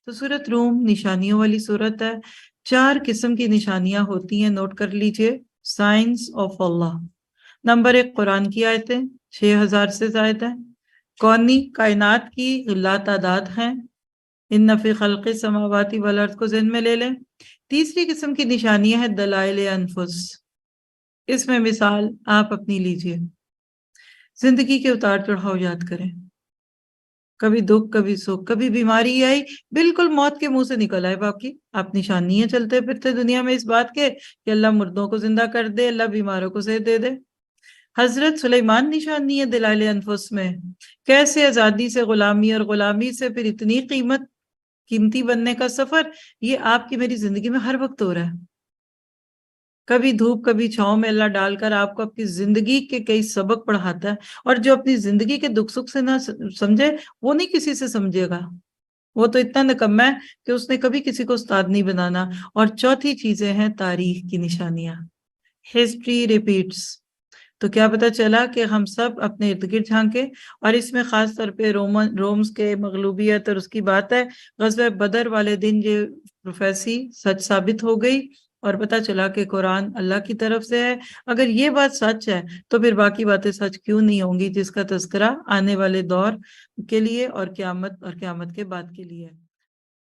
تو سورت روم نشانیوں والی صورت ہے. 4 قسم کی نشانیاں ہوتی ہیں، نوٹ کر لیجئے. Science of Allah. نمبر 1 قرآن کی آیتیں 6000 سے زائد ہیں. کونی کائنات کی لا تعداد ہیں. ان فی خلق السماوات والارض کو ذہن میں لے لیں. تیسری قسم کی نشانیاں ہیں دلائل انفس. اس میں مثال آپ اپنی لیجئے. زندگی کے اتار چڑھاؤ یاد کریں. کبھی دکھ، کبھی سکھ، کبھی بیماری آئی، بالکل موت کے منہ سے نکل آئے. باقی آپ نشانی ہیں چلتے پھرتے دنیا میں اس بات کے کہ اللہ مردوں کو زندہ کر دے، اللہ بیماروں کو صحت دے دے. حضرت سلیمان نشانی ہے دلائل انفس میں. کیسے آزادی سے غلامی اور غلامی سے پھر اتنی قیمتی بننے کا سفر، یہ آپ کی میری زندگی میں ہر وقت ہو رہا ہے. کبھی دھوپ کبھی چھاؤں میں اللہ ڈال کر آپ کو اپنی زندگی کے کئی سبق پڑھاتا ہے. اور جو اپنی زندگی کے دکھ سکھ سے نہ سمجھے وہ نہیں کسی سے سمجھے گا. وہ تو اتنا نکمہ ہے کہ اس نے کبھی کسی کو استاد نہیں بنانا. اور چوتھی چیزیں ہیں تاریخ کی نشانیاں. History repeats. تو کیا پتا چلا کہ ہم سب اپنے ارد گرد جھانکے، اور اس میں خاص طور پہ رومز کے مغلوبیت اور اس کی بات ہے. غزوہ بدر والے دن یہ پروفیسی سچ ثابت ہو گئی اور پتا چلا کہ قرآن اللہ کی طرف سے ہے. اگر یہ بات سچ ہے تو پھر باقی باتیں سچ کیوں نہیں ہوں گی، جس کا تذکرہ آنے والے دور کے لیے اور قیامت کے بعد کے لیے ہے.